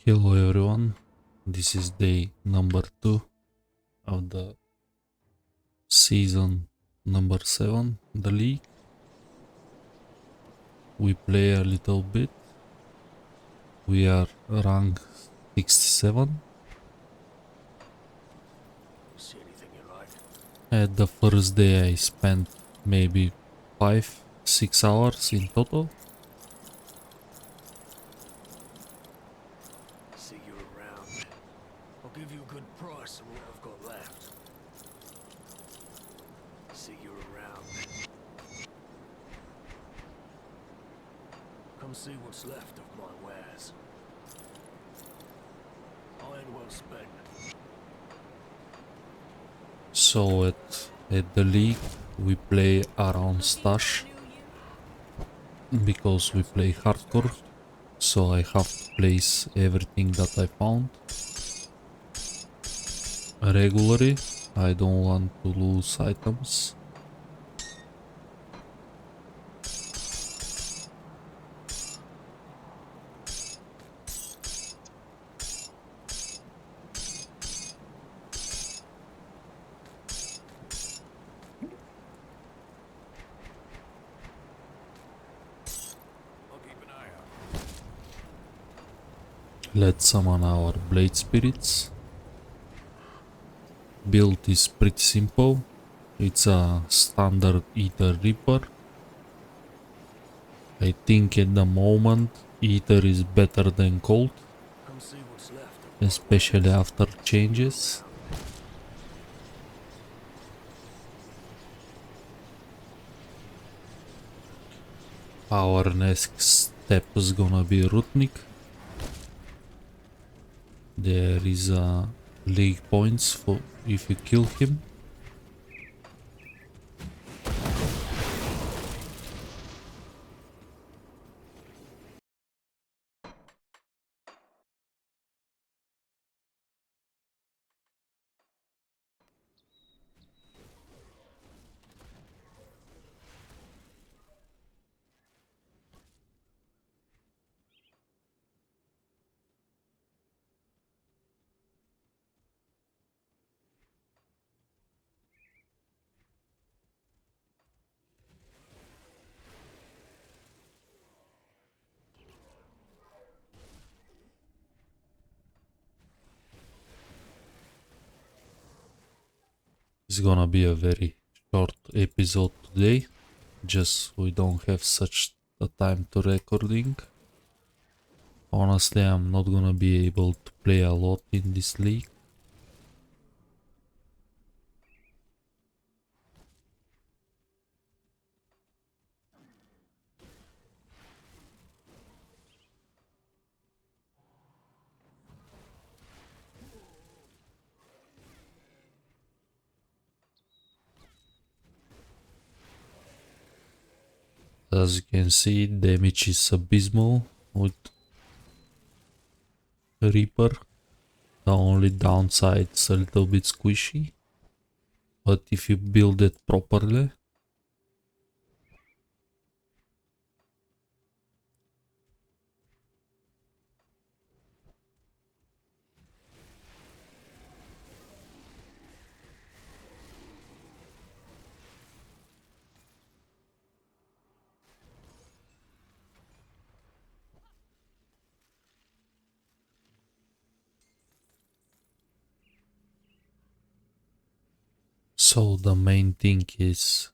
Hello everyone, this is day number 2 of the season number 7, the league. We play a little bit. We are rank 67. See anything you like? At the first day I spent maybe 5-6 hours in total. See you around. I'll give you a good price on what I've got left. See you around. Come see what's left of my wares. Iron well spent. So at the league we play around stash because we play hardcore. So I have to place everything that I found regularly. I don't want to lose items. I'll keep an eye out. Let's summon our blade spirits. Build is pretty simple. It's a standard Ether Reaper. I think at the moment Ether is better than Cold, Come see what's left of my especially wares. after changes. Our next step is gonna be Rutnik. There is a league points for if you kill him. It's gonna be a very short episode today, just we don't have such a time to recording. Honestly, I'm not gonna be able to play a lot in this league. As you can see, damage is abysmal with Reaper. The only downside is a little bit squishy, but if you build it properly, so the main thing is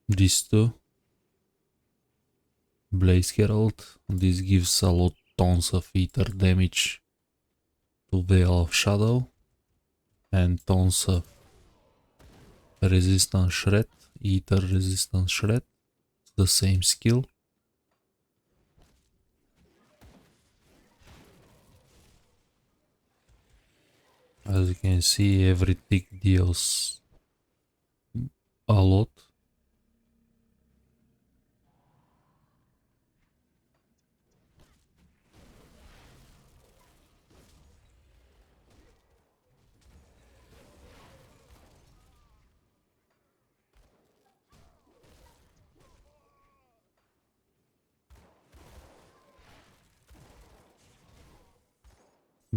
these two. Blaze Herald, this gives a lot tons of ether damage to Veil of Shadow and tons of resistance shred, ether resistance shred, the same skill. As you can see, every tick deals a lot.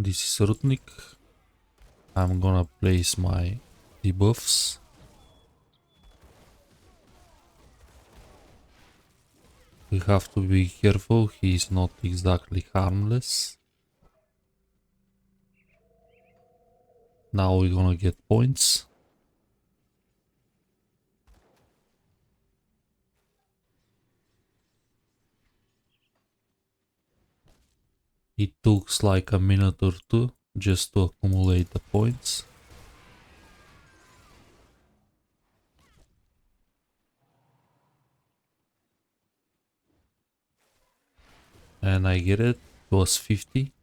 This is Rutnik. I'm gonna place my debuffs. We have to be careful, he is not exactly harmless. Now we're gonna get points. It took like a minute or two just to accumulate the points. And I get it, it was 50.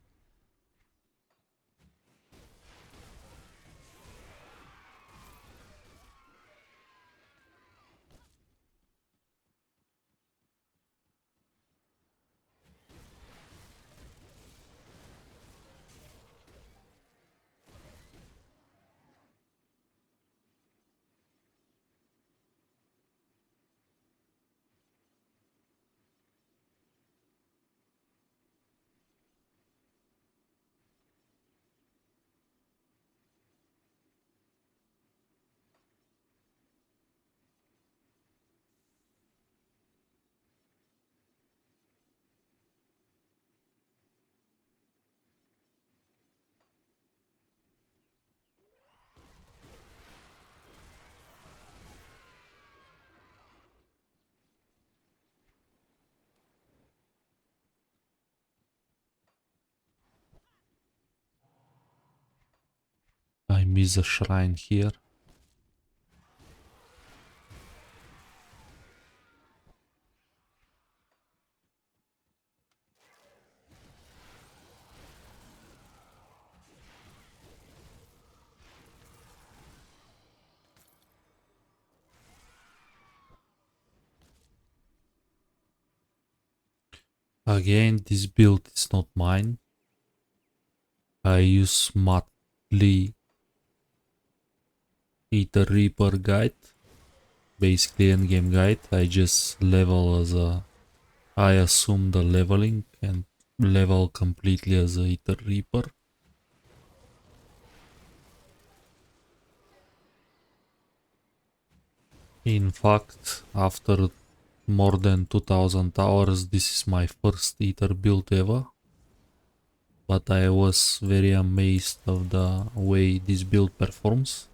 I miss a shrine here. Again, this build is not mine. I use monthly Ether Reaper guide, basically endgame guide. I just level as a, I assume the leveling and level completely as a Ether Reaper. In fact, after more than 2000 hours, this is my first Ether build ever. But I was very amazed of the way this build performs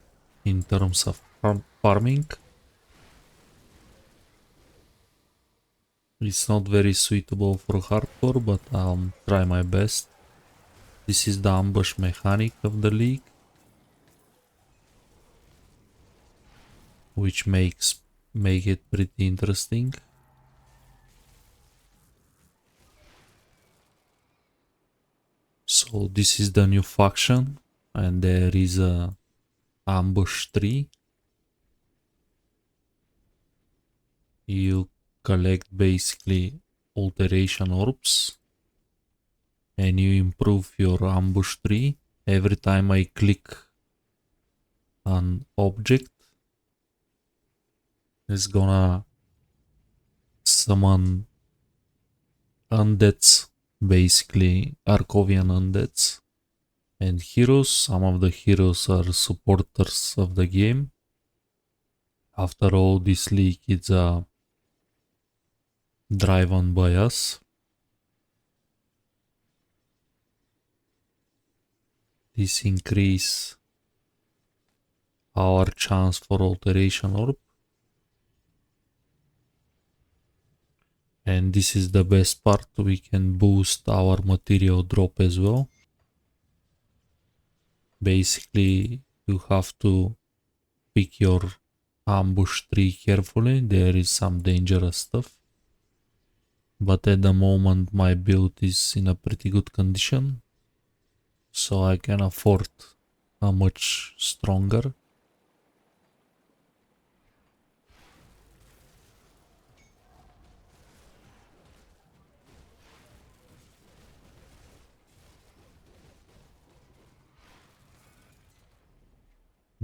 in terms of farming. It's not very suitable for hardcore, but I'll try my best. This is the ambush mechanic of the league, which make it pretty interesting. So this is the new faction, and there is a ambush tree. You collect basically alteration orbs and you improve your ambush tree. Every time I click an object, it's gonna summon undeads, basically Arkovian undeads, and heroes. Some of the heroes are supporters of the game. After all, this league is driven by us. This increase our chance for alteration orb. And this is the best part, we can boost our material drop as well. Basically, you have to pick your ambush tree carefully, there is some dangerous stuff. But at the moment my build is in a pretty good condition, so I can afford a much stronger.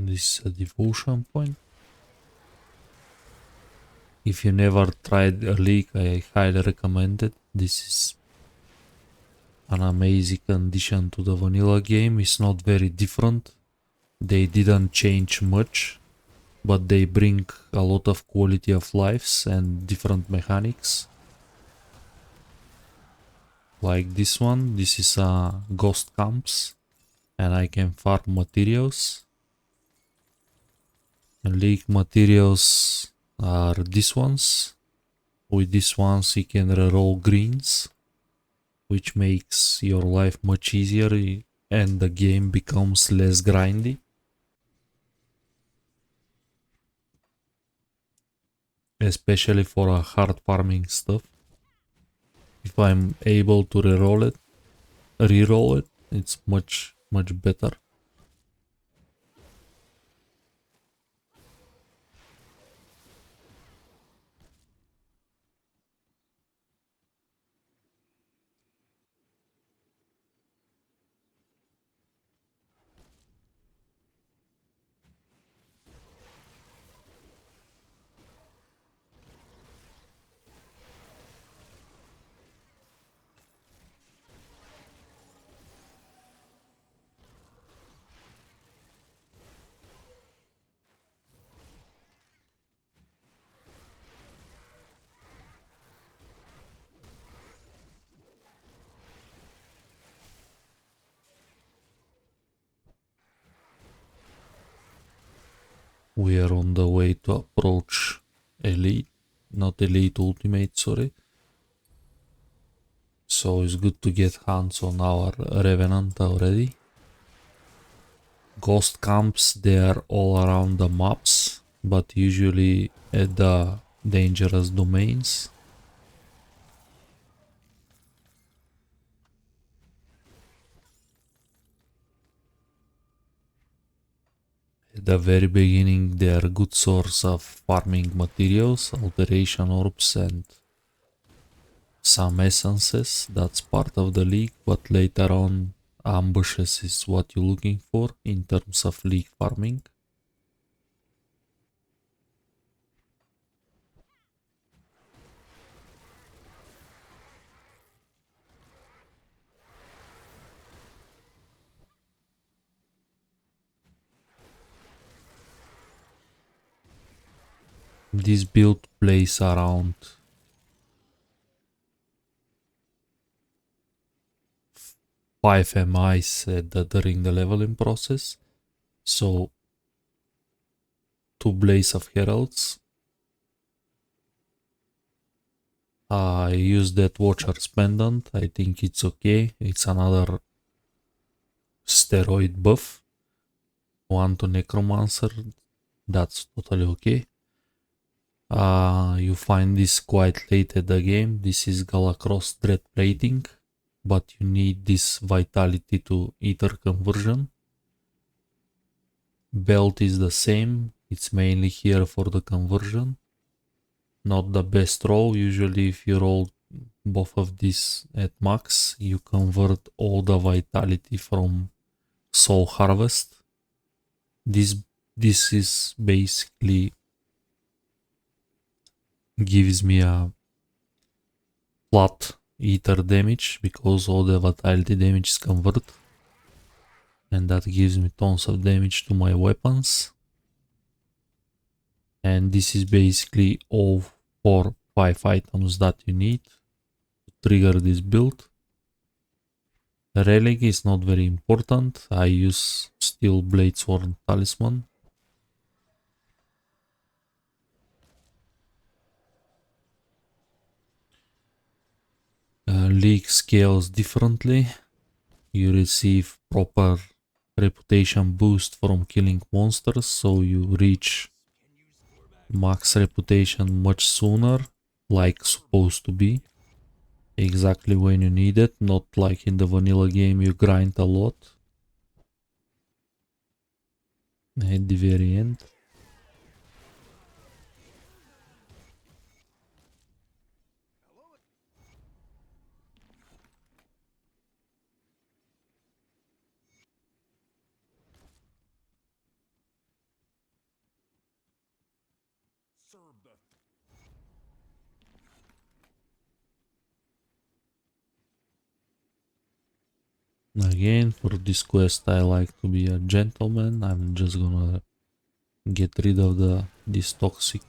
This is a devotion point. If you never tried a league, I highly recommend it. This is an amazing addition to the vanilla game. It's not very different. They didn't change much, but they bring a lot of quality of lives and different mechanics. Like this one, this is a ghost camps, and I can farm materials. And league materials are these ones. With these ones you can reroll greens, which makes your life much easier and the game becomes less grindy. Especially for a hard farming stuff. If I'm able to reroll it, it's much better. We are on the way to approach elite, not elite ultimate, sorry. So it's good to get hands on our revenant already. Ghost camps, they are all around the maps, but usually at the dangerous domains. At the very beginning they are a good source of farming materials, alteration orbs and some essences. That's part of the league, but later on ambushes is what you're looking for in terms of league farming. This build plays around 5 MIs during the leveling process. So 2 Blaze of Heralds. I use that Watcher's Pendant. I think it's okay. It's another steroid buff. 1 to Necromancer. That's totally okay. You find this quite late at the game. This is Galacross Dread Plating, but you need this Vitality to Ether conversion. Belt is the same. It's mainly here for the conversion. Not the best roll. Usually if you roll both of these at max, you convert all the vitality from Soul Harvest. This is basically gives me a flat ether damage because all the vitality damage is converted, and that gives me tons of damage to my weapons. And this is basically all 4-5 items that you need to trigger this build. The relic is not very important. I use Steel Bladesworn Talisman. League scales differently. You receive proper reputation boost from killing monsters, so you reach max reputation much sooner, like supposed to be. Exactly when you need it, not like in the vanilla game you grind a lot at the very end. Again, for this quest I like to be a gentleman. I'm just gonna get rid of this toxic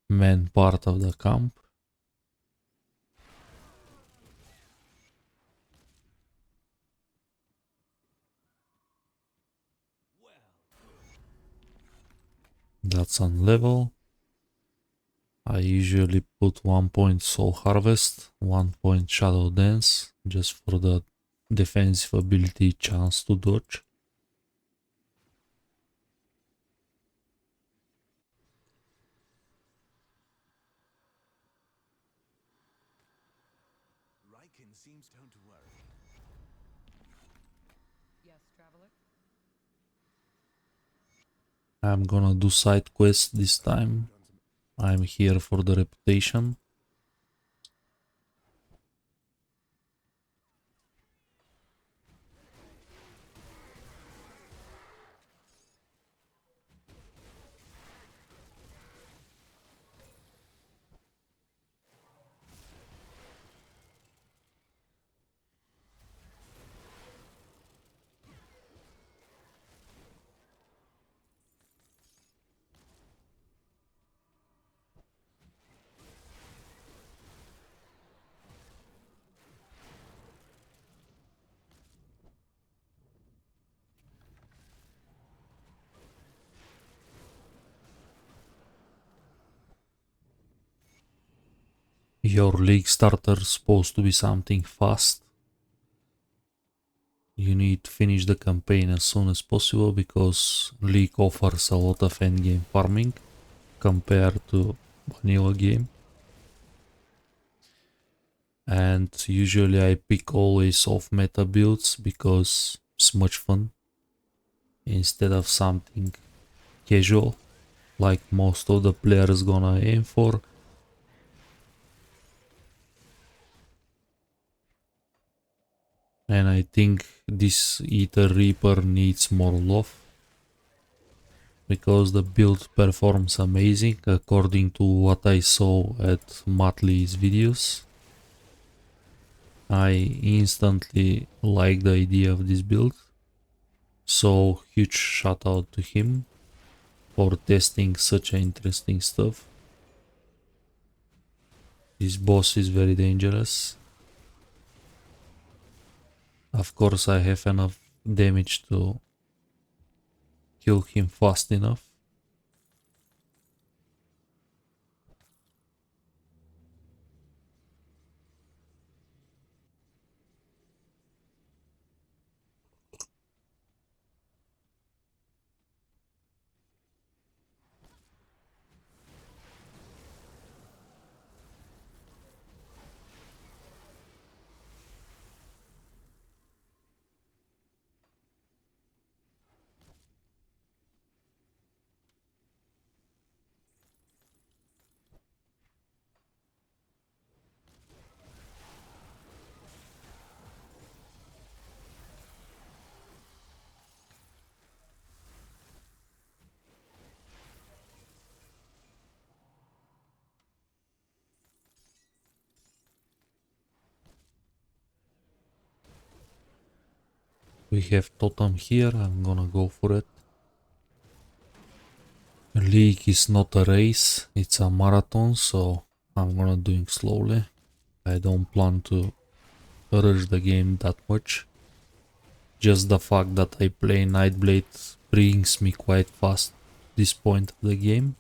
man part of the camp. That's on level. I usually put 1 point Soul Harvest, 1 point Shadow Dance, just for the defensive ability chance to dodge. Seems don't worry. Yes, traveler. I'm gonna do side quests this time. I'm here for the reputation. Your league starter is supposed to be something fast. You need to finish the campaign as soon as possible because League offers a lot of endgame farming compared to vanilla game. And usually I pick always off meta builds because it's much fun instead of something casual like most of the players gonna aim for. And I think this Ether Reaper needs more love because the build performs amazing according to what I saw at Matley's videos. I instantly like the idea of this build, so huge shout out to him for testing such interesting stuff. This boss is very dangerous. Of course I have enough damage to kill him fast enough. We have totem here, I'm gonna go for it. League is not a race, it's a marathon, so I'm gonna do it slowly. I don't plan to rush the game that much. Just the fact that I play Nightblade brings me quite fast this point of the game.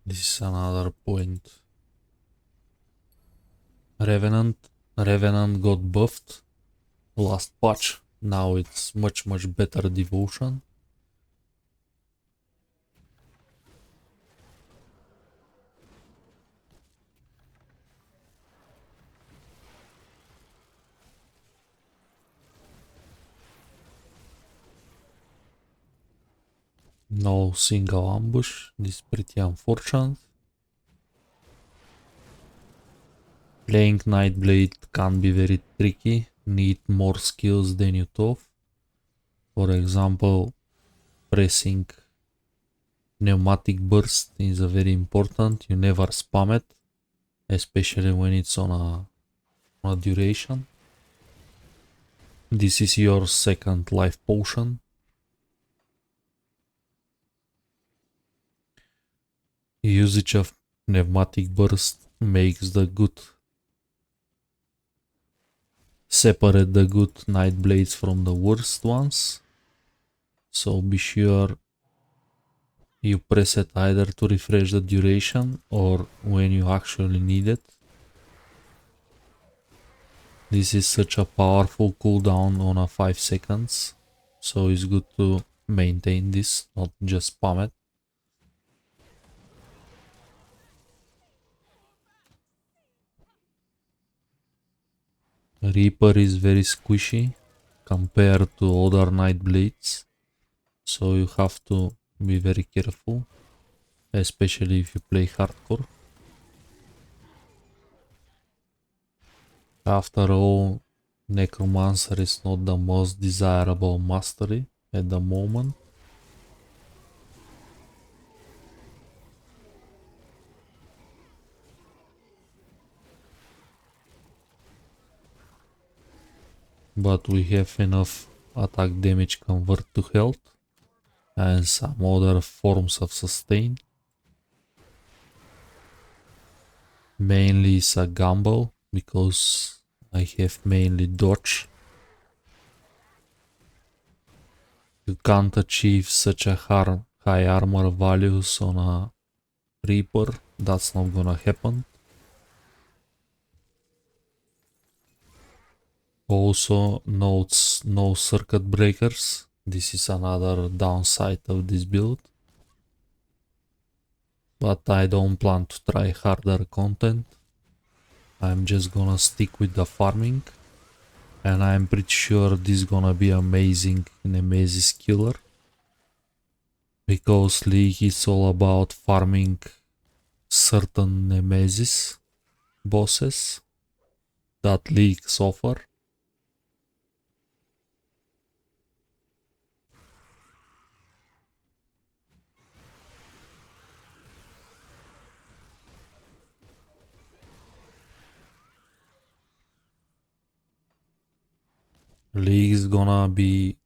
This is another point. Revenant got buffed last patch. Now it's much better devotion. No single ambush, this is pretty unfortunate. Playing Nightblade can be very tricky, need more skills than you thought. For example, pressing pneumatic burst is a very important, you never spam it, especially when it's on a duration. This is your second life potion. Usage of pneumatic burst makes the good separate the good night blades from the worst ones. So be sure you press it either to refresh the duration or when you actually need it. This is such a powerful cooldown on a 5 seconds, so it's good to maintain this, not just spam it. Reaper is very squishy compared to other night blades, so you have to be very careful, especially if you play hardcore. After all, Necromancer is not the most desirable mastery at the moment. But we have enough attack damage convert to health and some other forms of sustain. Mainly it's a gamble because I have mainly dodge. You can't achieve such a high armor values on a Reaper, that's not gonna happen. Also notes no circuit breakers, this is another downside of this build. But I don't plan to try harder content. I'm just gonna stick with the farming. And I'm pretty sure this is gonna be amazing Nemesis killer. Because League is all about farming certain Nemesis bosses that Leagues offer. League is gonna be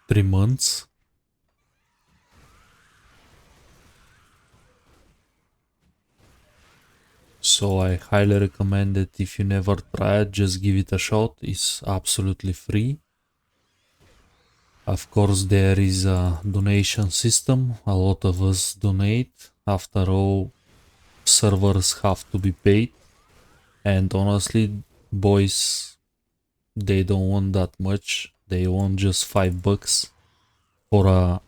3 months. So I highly recommend it. If you never tried, just give it a shot. It's absolutely free. Of course, there is a donation system. A lot of us donate. After all, servers have to be paid. And honestly, boys, they don't want that much. They want just $5 for a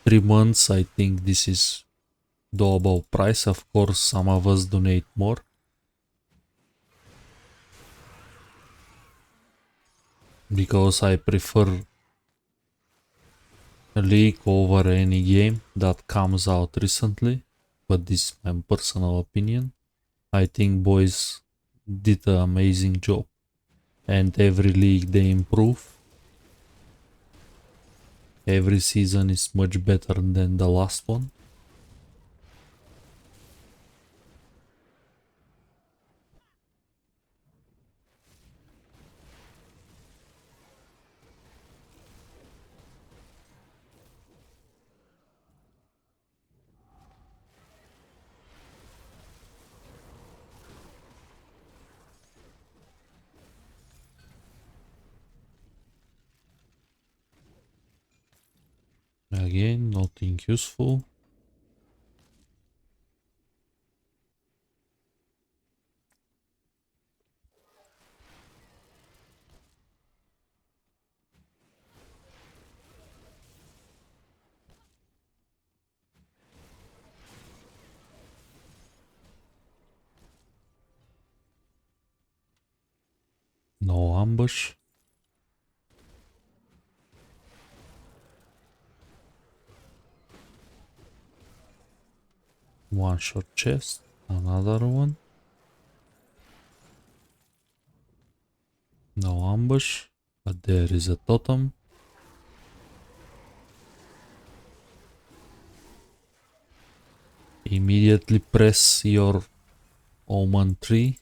3 months. I think this is doable price. Of course, some of us donate more. Because I prefer a League over any game that comes out recently. But this is my personal opinion. I think boys did an amazing job. And every league they improve. Every season is much better than the last one. Again, nothing useful. No ambush. One short chest. Another one. No ambush, but there is a totem. Immediately press your Omen tree.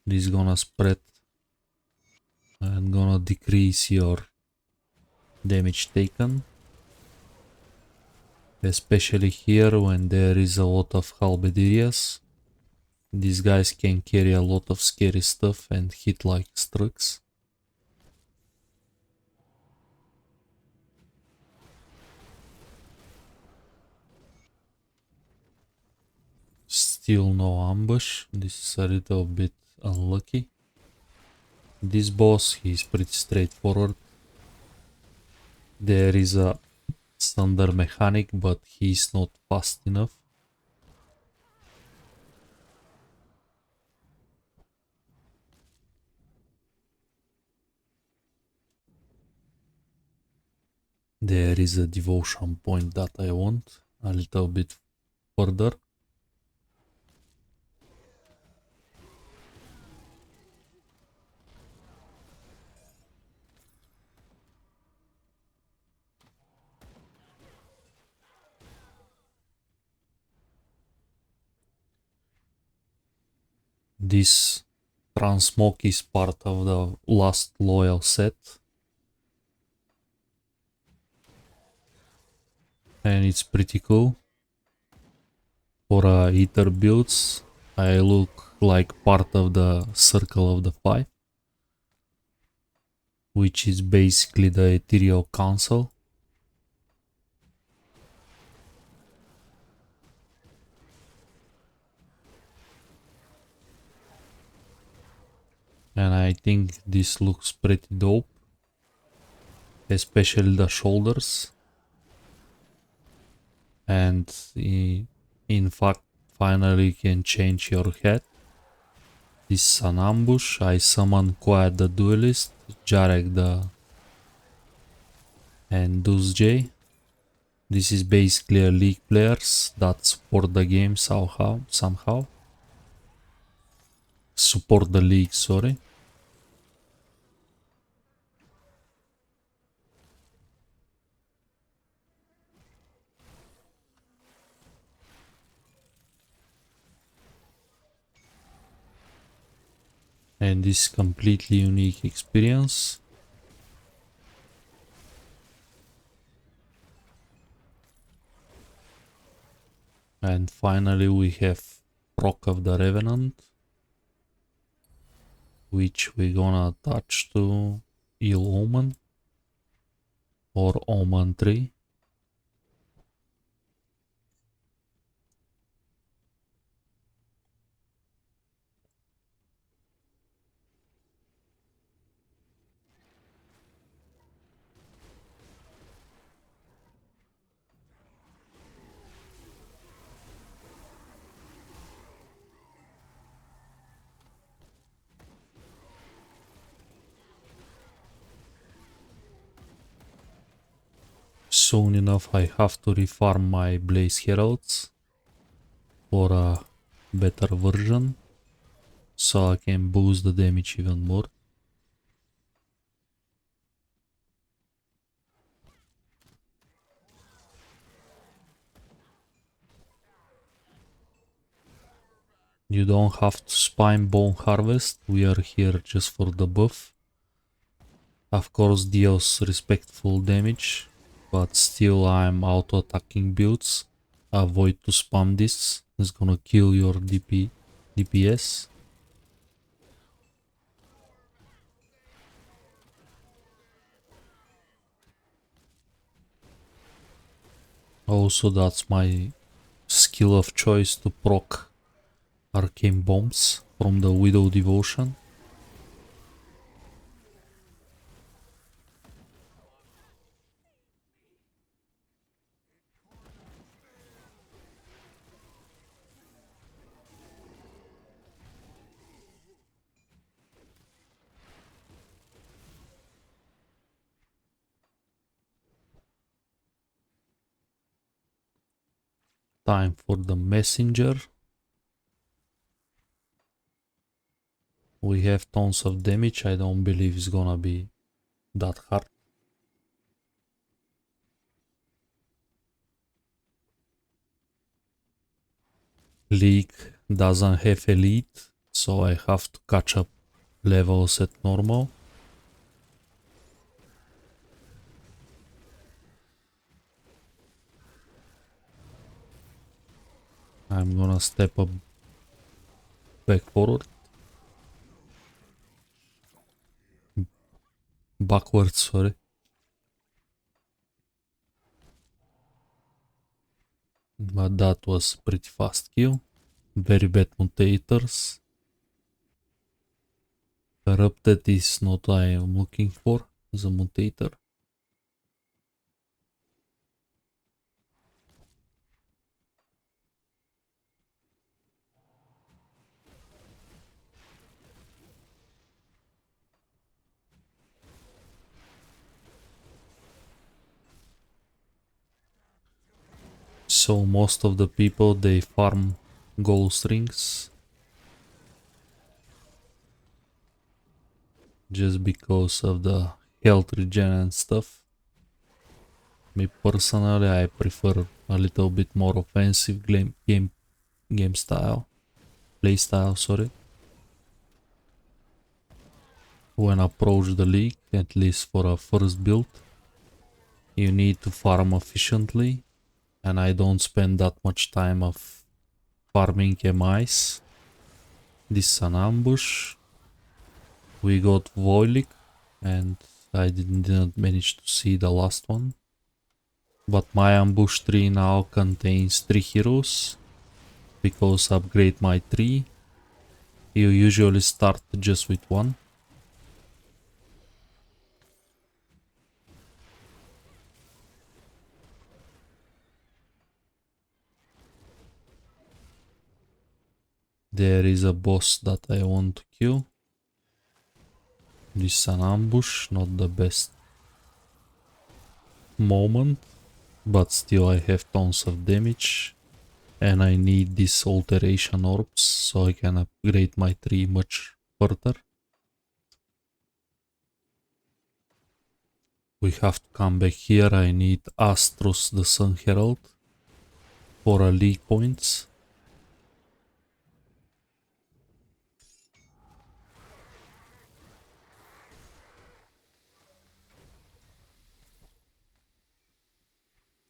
This is gonna spread and gonna decrease your damage taken. Especially here when there is a lot of halberdiers. These guys can carry a lot of scary stuff and hit like Strux. Still no ambush. This is a little bit unlucky. This boss, he's pretty straightforward. There is a thunder mechanic, but he's not fast enough. There is a devotion point that I want a little bit further. This transmog is part of the last loyal set. And it's pretty cool. For Aether builds, I look like part of the Circle of the Five, which is basically the Ethereal Council. And I think this looks pretty dope, especially the shoulders. And in fact, finally you can change your head. This is an ambush. I summon Quiet the Duelist, Jarek and Duzj. This is basically a league players that support the game somehow. Support the league, sorry. And this completely unique experience. And finally we have proc of the Revenant, which we're gonna attach to Ill Omen or Omen 3. Soon enough I have to refarm my Blaze Heralds for a better version, so I can boost the damage even more. You don't have to spam Bone Harvest, we are here just for the buff. Of course deals respectful damage, but still I'm auto-attacking builds. Avoid to spam this, it's gonna kill your DPS. Also that's my skill of choice to proc arcane bombs from the Widow Devotion. Time for the messenger. We have tons of damage. I don't believe it's gonna be that hard. League doesn't have elite, so I have to catch up levels at normal. I'm gonna step up back forward. Backwards, sorry. But that was pretty fast kill. Very bad mutators. Corrupted is not what I am looking for as a mutator. So most of the people, they farm ghost rings just because of the health regen and stuff. Me personally, I prefer a little bit more offensive game style, play style, sorry. When approach the league, at least for a first build, you need to farm efficiently, and I don't spend that much time of farming MIs. This is an ambush. We got Voilik, and I didn't manage to see the last one. But my ambush tree now contains 3 heroes, because upgrade my tree. You usually start just with 1. There is a boss that I want to kill. This is an ambush, not the best moment, but still I have tons of damage, and I need these alteration orbs so I can upgrade my tree much further. We have to come back here. I need Astros the Sun Herald for a league points.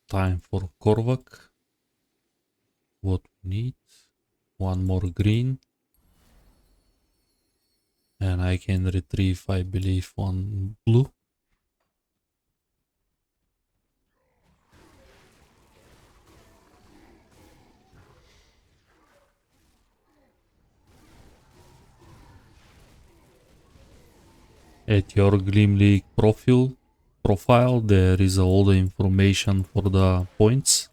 Time for Korvac. What we need? One more green. And I can retrieve, I believe, one blue. At your Glim League profile, there is all the information for the points,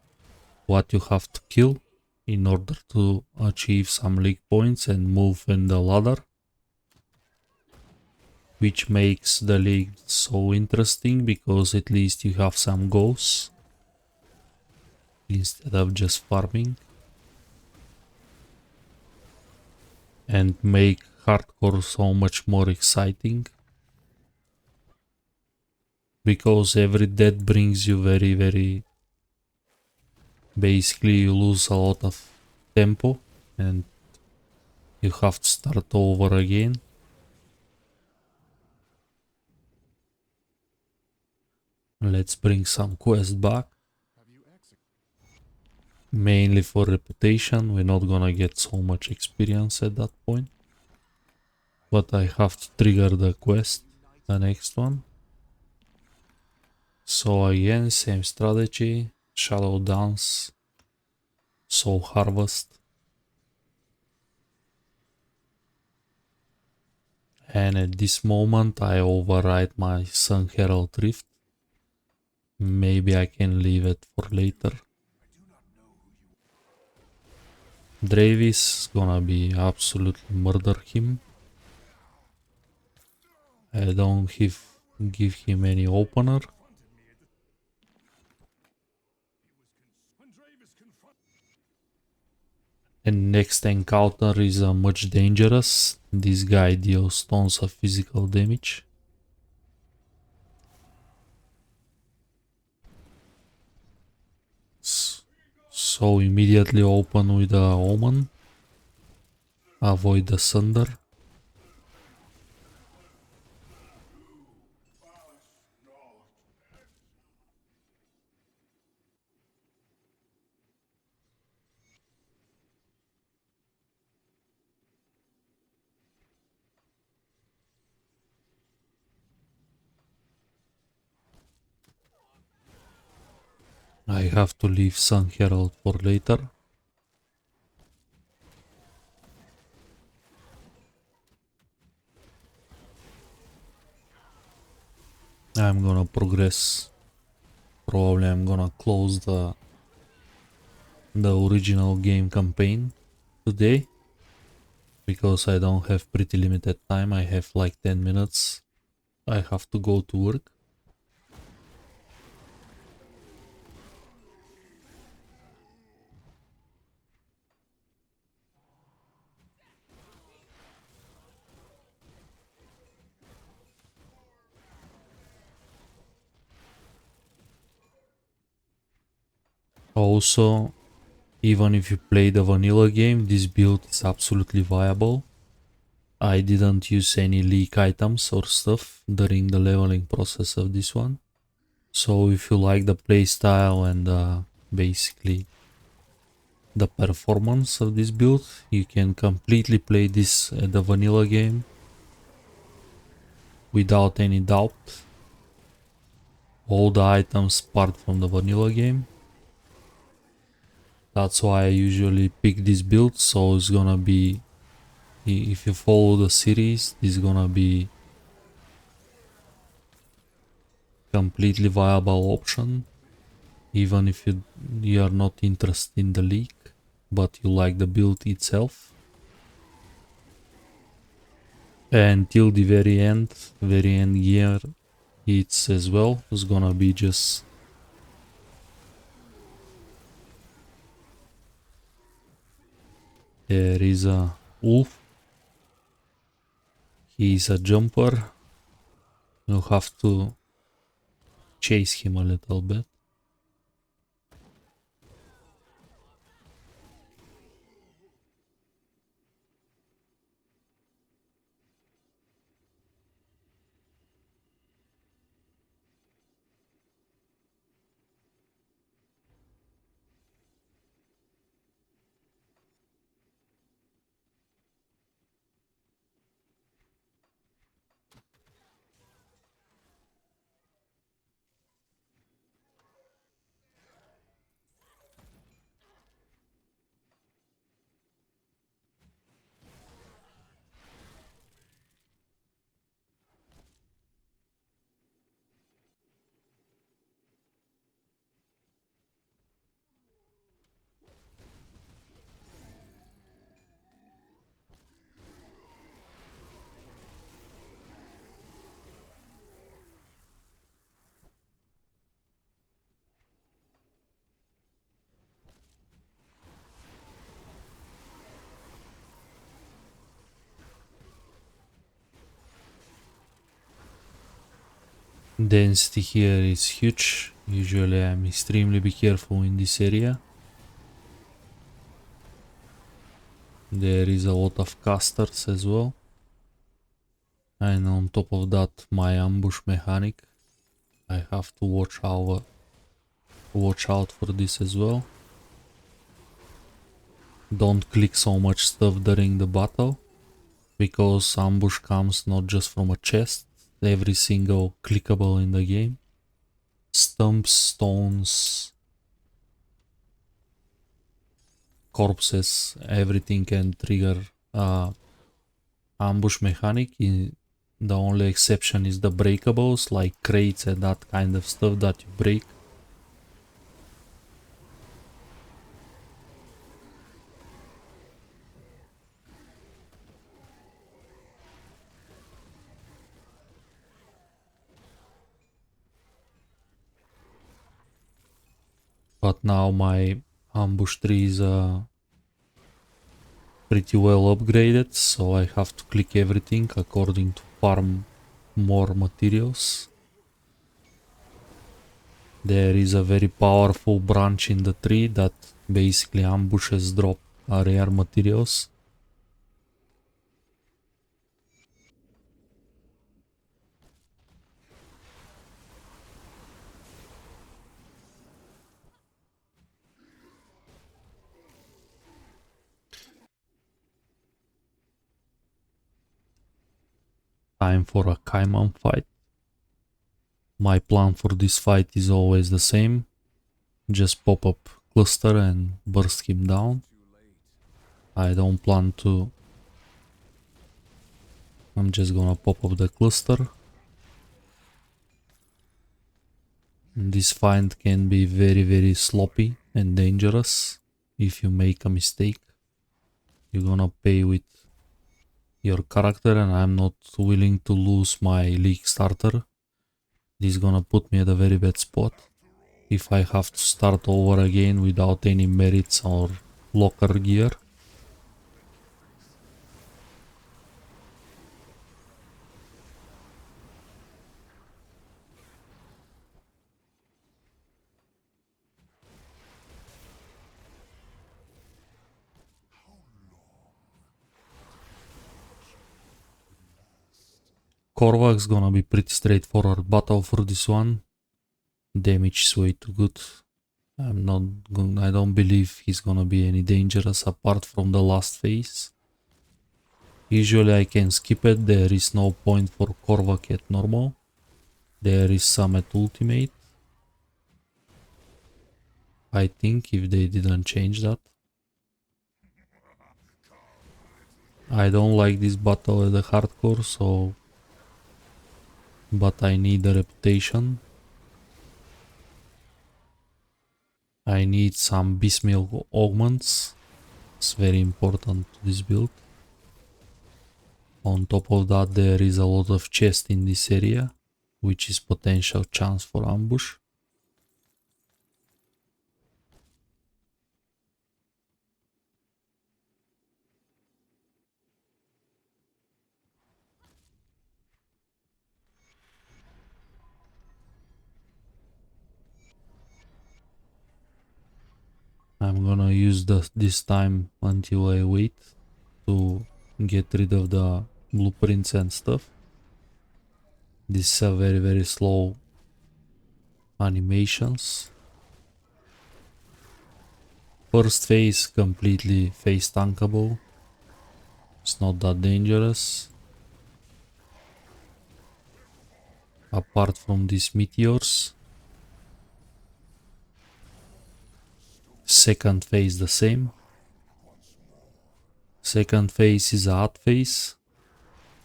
what you have to kill in order to achieve some league points and move in the ladder, which makes the league so interesting because at least you have some goals instead of just farming, and make hardcore so much more exciting. Because every death brings you very basically you lose a lot of tempo and you have to start over again. Let's bring some quests back. Mainly for reputation, we're not gonna get so much experience at that point. But I have to trigger the quest, the next one. So again, same strategy, Shadow Dance, Soul Harvest. And at this moment I override my Sun Herald Rift. Maybe I can leave it for later. Dravis is gonna be absolutely murder him. I don't give him any opener. And next encounter is much dangerous. This guy deals tons of physical damage. So immediately open with a Omen. Avoid the Thunder. I have to leave Sun Herald for later. I'm gonna progress. Probably I'm gonna close the original game campaign today, because I don't have pretty limited time. I have like 10 minutes. I have to go to work. Also, even if you play the vanilla game, this build is absolutely viable. I didn't use any leak items or stuff during the leveling process of this one. So if you like the playstyle and basically the performance of this build, you can completely play this the vanilla game without any doubt. All the items part from the vanilla game. That's why I usually pick this build, so it's gonna be, if you follow the series, this is gonna be completely viable option, even if you are not interested in the leak, but you like the build itself. And till the very end gear, it's as well, it's gonna be just there is a wolf. He's a jumper. You have to chase him a little bit. Density here is huge. Usually I'm extremely be careful in this area. There is a lot of casters as well. And on top of that, my ambush mechanic. I have to watch out for this as well. Don't click so much stuff during the battle, because ambush comes not just from a chest, every single clickable in the game. Stumps, stones, corpses, everything can trigger ambush mechanic. The only exception is the breakables, like crates and that kind of stuff that you break. But now my ambush tree is pretty well upgraded, so I have to click everything according to farm more materials. There is a very powerful branch in the tree that basically ambushes drop rare materials. Time for a Kaiman fight. My plan for this fight is always the same. Just pop up cluster and burst him down. I don't plan to... I'm just gonna pop up the cluster. This fight can be very sloppy and dangerous. If you make a mistake, you're gonna pay with your character, and I'm not willing to lose my league starter. This is gonna put me at a very bad spot if I have to start over again without any merits or locker gear. Korvak's gonna be pretty straightforward battle for this one. Damage is way too good. I don't believe he's gonna be any dangerous apart from the last phase. Usually I can skip it, there is no point for Korvak at normal. There is some at ultimate. I think if they didn't change that. I don't like this battle at the hardcore, so... But I need a reputation. I need some Bismilk augments. It's very important to this build. On top of that, there is a lot of chest in this area, which is potential chance for ambush. I'm gonna use this time until I wait to get rid of the blueprints and stuff. This is a very slow animations. First phase completely phase tankable. It's not that dangerous. Apart from these meteors. Second phase the same. Second phase is a hot phase.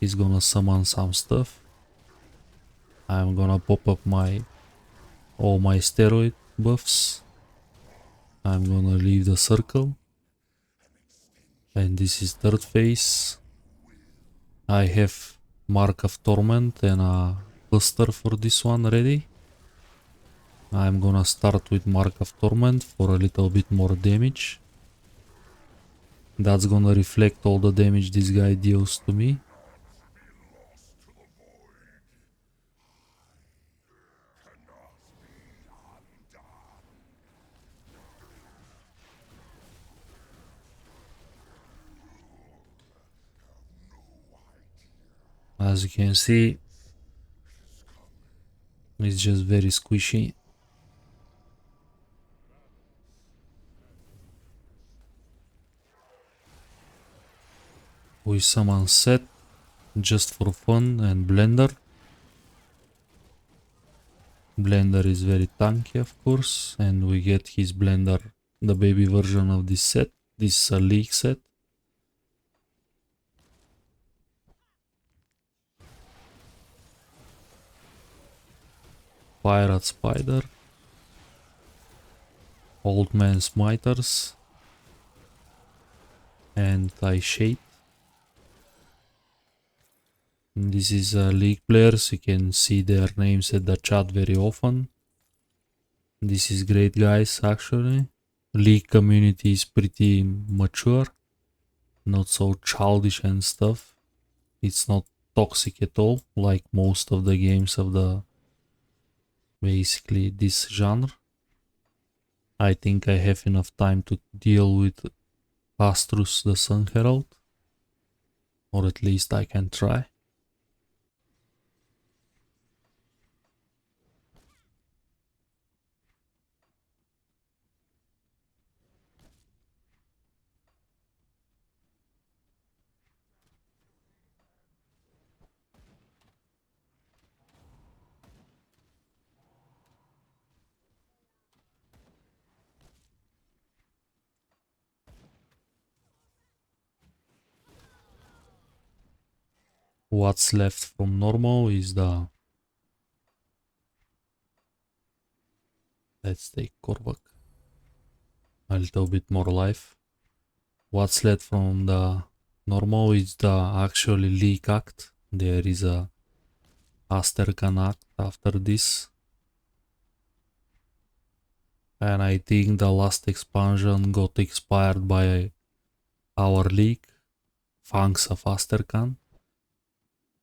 He's gonna summon some stuff. I'm gonna pop up all my steroid buffs. I'm gonna leave the circle. And this is third phase. I have Mark of Torment and a cluster for this one ready. I'm gonna start with Mark of Torment for a little bit more damage. That's gonna reflect all the damage this guy deals to me. As you can see, it's just very squishy. We summon Set just for fun and Blender. Blender is very tanky, of course, and we get his Blender, the baby version of this set. This is a league set. Pirate Spider. Old Man Smiters. And I Shade. This is league players, you can see their names at the chat very often. This is great guys actually. League community is pretty mature. not so childish and stuff. It's not toxic at all, like most of the games of the basically this genre. I think I have enough time to deal with Astrus the Sun Herald, or at least I can try. What's left from normal is the... Let's take Korvac. A little bit more life. What's left from the normal is the actually leak act. There is a Asterkan act after this. And I think the last expansion got expired by our league, Fangs of Asterkan.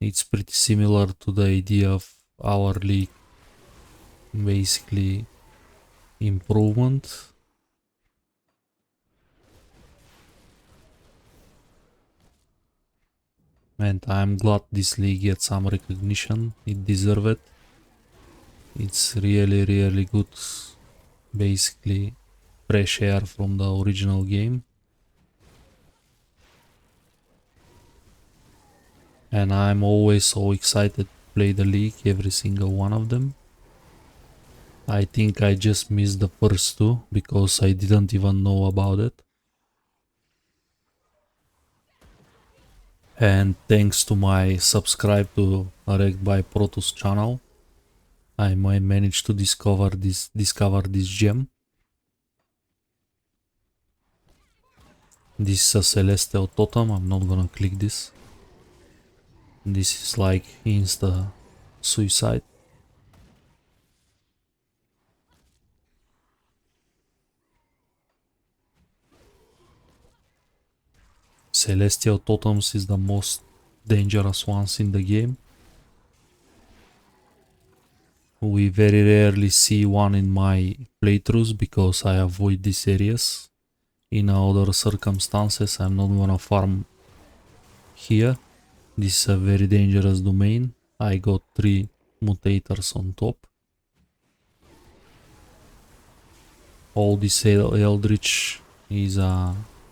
It's pretty similar to the idea of our league, basically improvement. And I'm glad this league gets some recognition, it deserves it. It's really good, basically fresh air from the original game. And I'm always so excited to play the league, every single one of them. I think I just missed the first two because I didn't even know about it. And thanks to my subscribe to Rect by Protus channel, I might manage to discover this gem. This is a celestial totem. I'm not gonna click this. This is like insta suicide. Celestial totems is the most dangerous ones in the game. We very rarely see one in my playthroughs because I avoid these areas. In other circumstances, I'm not gonna farm here. This is a very dangerous domain. I got 3 mutators on top. All this Eldritch is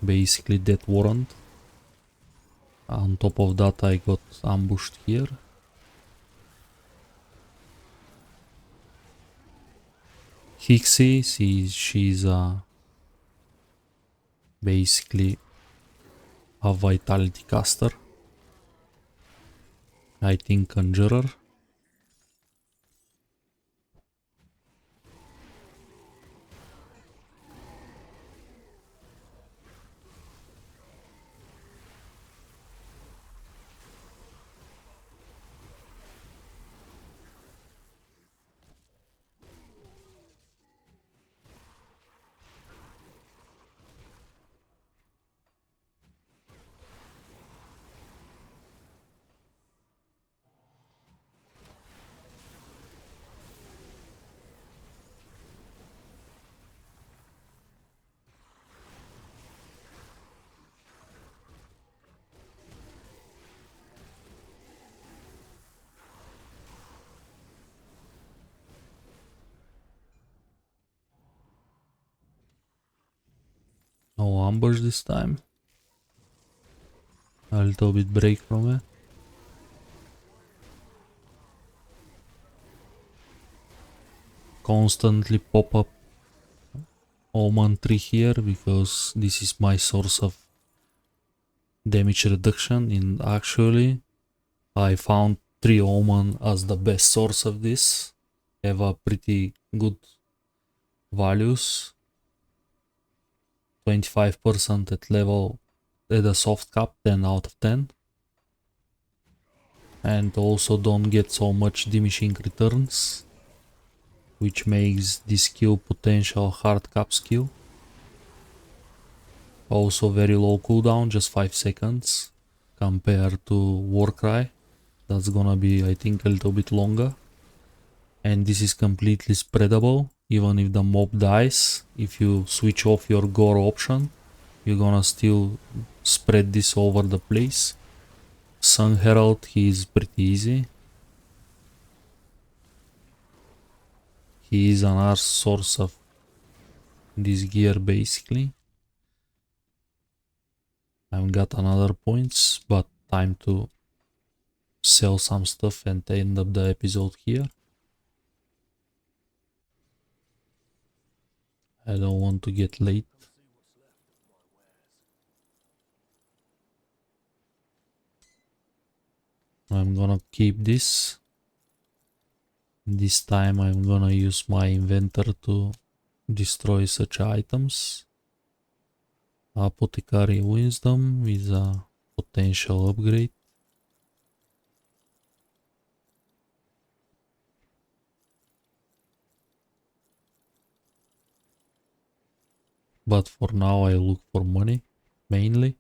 basically death warrant. On top of that, I got ambushed here. Hixie, she's basically a vitality caster. I think Conjurer. No ambush this time. A little bit break from it. Constantly pop up Omen tree here because this is my source of damage reduction. And actually I found 3 Omen as the best source of this. Have a pretty good values. 25% at level at a soft cap, 10 out of 10. And also don't get so much diminishing returns, which makes this skill potential hard cap skill. Also very low cooldown, just 5 seconds compared to Warcry. That's gonna be, I think, a little bit longer. And this is completely spreadable. Even if the mob dies, if you switch off your gore option, you're gonna still spread this over the place. Sun Herald, he is pretty easy. He is another source of this gear basically. I've got another points, but time to sell some stuff and end up the episode here. I don't want to get late. I'm gonna keep this. This time I'm gonna use my inventor to destroy such items. Apothecary Wisdom is a potential upgrade. But for now I look for money, mainly.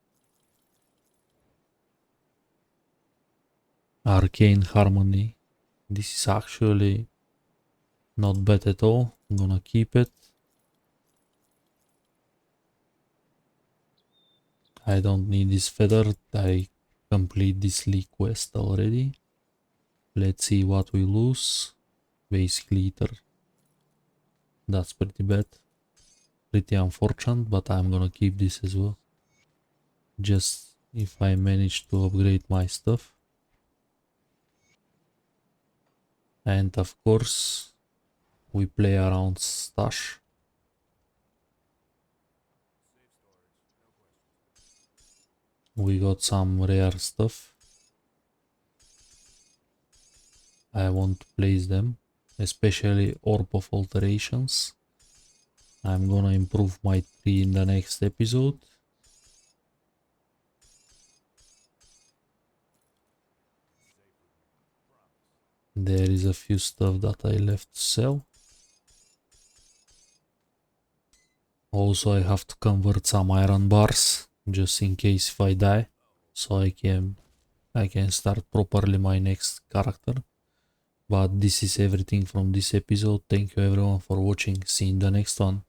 Arcane Harmony. This is actually not bad at all. I'm gonna keep it. I don't need this feather. I complete this league quest already. Let's see what we lose. Basically ETHER. That's pretty bad. Pretty unfortunate, but I'm gonna keep this as well. Just if I manage to upgrade my stuff. And of course, we play around stash. We got some rare stuff. I want to place them, especially Orb of Alterations. I'm gonna improve my tree in the next episode. There is a few stuff that I left to sell. Also I have to convert some iron bars, just in case if I die, so I can start properly my next character. But this is everything from this episode. Thank you everyone for watching. See you in the next one.